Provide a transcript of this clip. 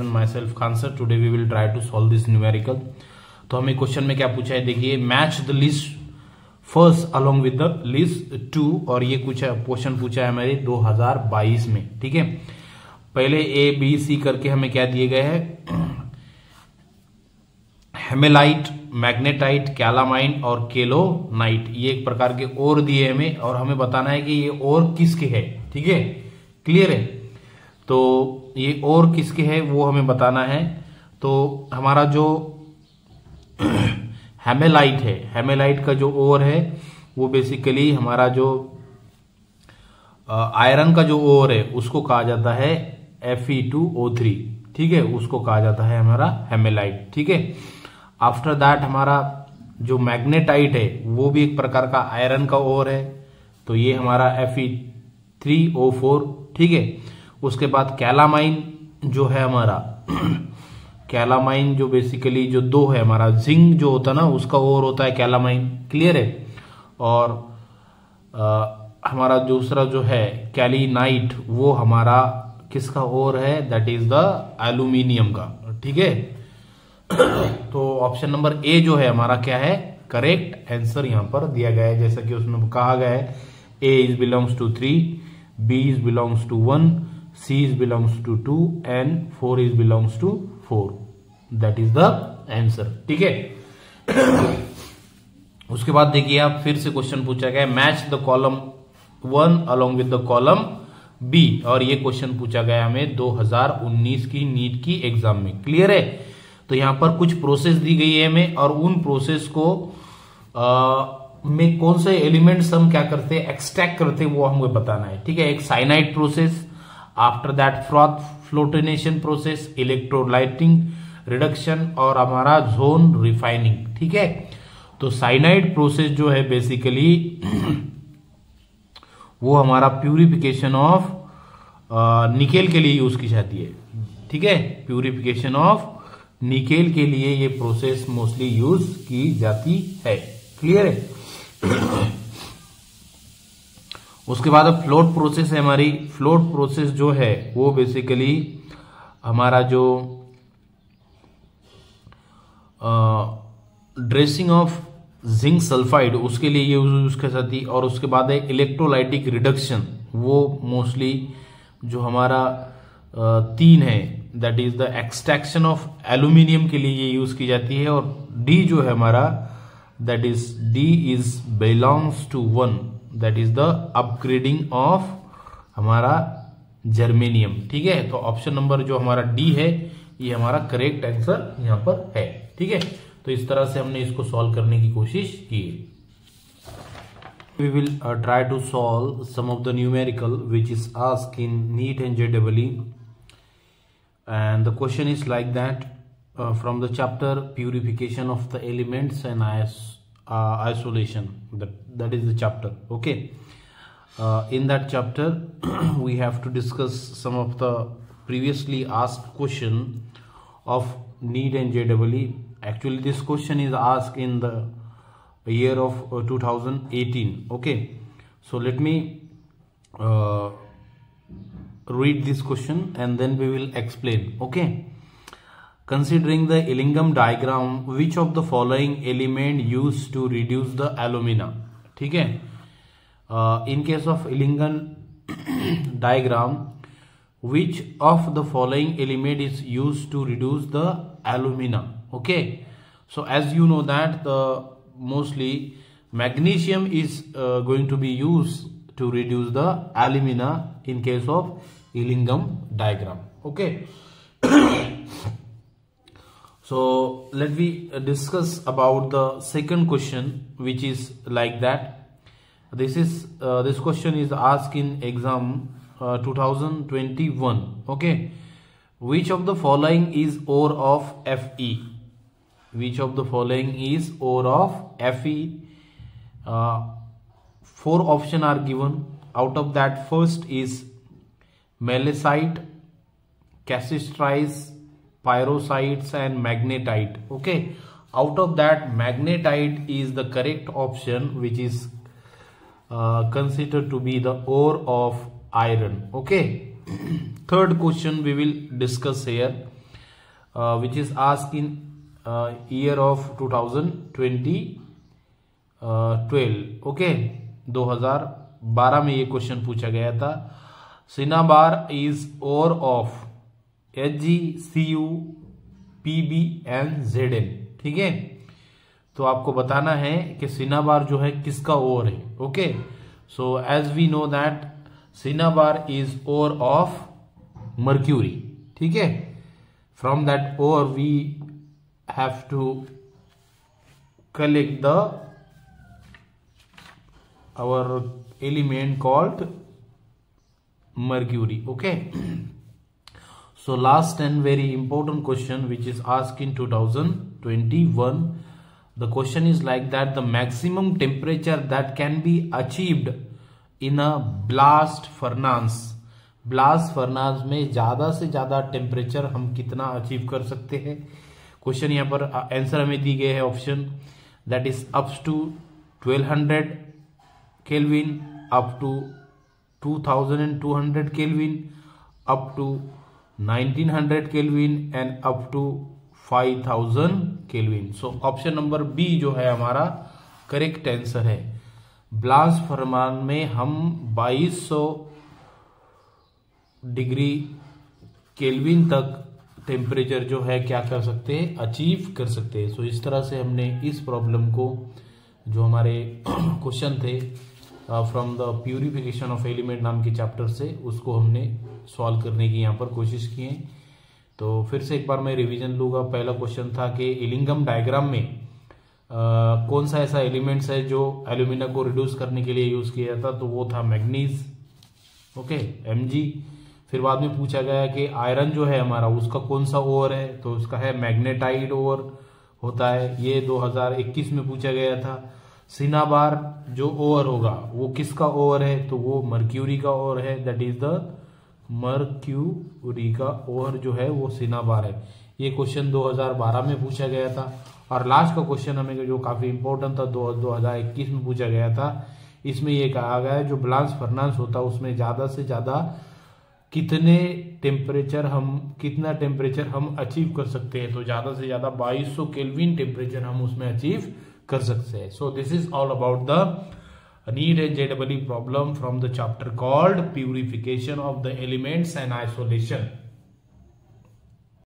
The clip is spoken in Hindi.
Myself Khan sir, today we will try to solve this numerical. तो हमें क्वेश्चन में क्या पूछा है, देखिए match the list first along with the list 2, और ये कुछ क्वेश्चन पूछा है हमारे 2022 में। ठीक है, पहले ए बी सी करके हमें क्या दिए गए हैं, हेमेलाइट, मैग्नेटाइट, कैलामाइन और केलोनाइट, ये एक प्रकार के ओर दिए हमें, और हमें बताना है कि ये ओर किसके है। ठीक है, क्लियर है। तो ये और किसके है वो हमें बताना है। तो हमारा जो हेमेलाइट है, हेमेलाइट का जो ओर है वो बेसिकली हमारा जो आयरन का जो ओर है उसको कहा जाता है Fe2O3। ठीक है, उसको कहा जाता है हमारा हेमेलाइट। ठीक है, आफ्टर दैट हमारा जो मैग्नेटाइट है वो भी एक प्रकार का आयरन का ओर है, तो ये हमारा Fe3O4। ठीक है, उसके बाद कैलामाइन जो है हमारा कैलामाइन जो बेसिकली जो दो है हमारा, जिंक जो होता है ना उसका ओर होता है कैलामाइन। क्लियर है। और हमारा दूसरा जो है कैलीनाइट, वो हमारा किसका ओर है, दैट इज द एल्यूमिनियम का। ठीक है, तो ऑप्शन नंबर ए जो है हमारा क्या है, करेक्ट आंसर यहां पर दिया गया है। जैसा कि उसमें कहा गया है A is belongs to 3, B is belongs to 1, C is belongs to 2 and 4 is belongs to 4. That is the answer. ठीक है। उसके बाद देखिए आप, फिर से क्वेश्चन पूछा गया match the column 1 along with the column B, और ये क्वेश्चन पूछा गया हमें 2019 की नीट की एग्जाम में। क्लियर है। तो यहां पर कुछ प्रोसेस दी गई है हमें, और उन प्रोसेस को में कौन से एलिमेंट्स हम क्या करते हैं, एक्सट्रैक्ट करते हैं, वो हमें बताना है। ठीक है, एक cyanide process, after that froth flotation process, electrolytic reduction, और हमारा जोन रिफाइनिंग। ठीक है, तो साइनाइड प्रोसेस जो है बेसिकली वो हमारा प्यूरिफिकेशन ऑफ निकेल के लिए यूज की जाती है। ठीक है, प्यूरिफिकेशन ऑफ निकेल के लिए ये प्रोसेस मोस्टली यूज की जाती है। क्लियर है। उसके बाद अब फ्लोट प्रोसेस है हमारी। फ्लोट प्रोसेस जो है वो बेसिकली हमारा जो ड्रेसिंग ऑफ जिंक सल्फाइड उसके लिए यूज कर सकती, और उसके बाद है इलेक्ट्रोलाइटिक रिडक्शन, वो मोस्टली जो हमारा 3 है, that is the extraction of aluminium के लिए ये यूज की जाती है। और डी जो है हमारा, that is D is belongs to 1, that is the upgrading of हमारा जर्मेनियम। ठीक है, तो ऑप्शन नंबर जो हमारा डी है ये हमारा करेक्ट आंसर यहां पर है। ठीक है, तो इस तरह से हमने इसको सॉल्व करने की कोशिश की है। We will try to solve some of the numerical which is asked in NEET and JEE, and the question is like that, from the chapter purification of the elements and isolation, that is the chapter. Okay, in that chapter we have to discuss some of the previously asked question of NEET and JEE. Actually this question is asked in the year of 2018. Okay, so let me read this question and then we will explain. Okay, considering the Illingham diagram, which of the following element used to reduce the alumina? ठीक है, in case of Illingham diagram, which of the following element is used to reduce the alumina? Okay, so as you know that the mostly magnesium is going to be used to reduce the alumina in case of Illingham diagram. Okay. So let me discuss about the second question, which is like that. This question is asked in exam 2021. Okay, which of the following is ore of Fe? Which of the following is ore of Fe? 4 options are given. Out of that, first is melicite, cassiterize, pyroxides and magnetite. Okay, out of that magnetite is the correct option, which is considered to be the ore of iron. Okay. Third question we will discuss here, which is asked in year of 2012. Okay, 2012 में ये क्वेश्चन पूछा गया था. Cinnabar is ore of Hg, Cu, Pb and Zn. ठीक है, तो आपको बताना है कि सिनाबार जो है किसका ओर है. Okay, so as we know that cinnabar is ore of mercury. ठीक है, from that ore we have to collect the our element called mercury. Okay, so last and very important question which is asked in 2021. The question is like that: the maximum temperature that can be achieved in a blast furnace. Blast furnace में ज्यादा से ज्यादा टेम्परेचर हम कितना अचीव कर सकते हैं. क्वेश्चन यहाँ पर आंसर हमें दी गई है option, that is up to 1200 kelvin, up to 2200 Kelvin, up to 1900 Kelvin and up to 5000 Kelvin. So option number B जो है हमारा करेक्ट आंसर है. ब्लास्ट फर्मान में हम 2200 डिग्री केल्विन तक टेम्परेचर जो है क्या कर सकते हैं, अचीव कर सकते हैं. सो इस तरह से हमने इस प्रॉब्लम को, जो हमारे क्वेश्चन थे from the purification of element नाम के चैप्टर से, उसको हमने सॉल्व करने की यहाँ पर कोशिश की है. तो फिर से एक बार मैं रिवीजन लूंगा. पहला क्वेश्चन था कि इलिंगम डायग्राम में कौन सा ऐसा एलिमेंट्स है जो एल्यूमिना को रिड्यूस करने के लिए यूज किया जाता, तो वो था मैग्नीज. Okay, Mg. फिर बाद में पूछा गया कि आयरन जो है हमारा उसका कौन सा ओर है, तो उसका है मैग्नेटाइड ओर होता है. ये 2021 में पूछा गया था. सिनाबार जो ओर होगा वो किसका ओर है, तो वो मर्क्यूरी का ओर है. दैट इज द मर्क्यूरी का ओर जो है वो सिनाबार है. ये क्वेश्चन 2012 में पूछा गया था. और लास्ट का क्वेश्चन हमें जो काफी इंपॉर्टेंट था 2021 में पूछा गया था. इसमें ये कहा गया है जो ब्लास्ट फर्नास होता है उसमें ज्यादा से ज्यादा कितना टेम्परेचर हम अचीव कर सकते हैं, तो ज्यादा से ज्यादा 2200 केल्विन टेम्परेचर हम उसमें अचीव कर सकते हैं. So this is all about the NEET and JEE problem from the chapter called purification of the elements and isolation.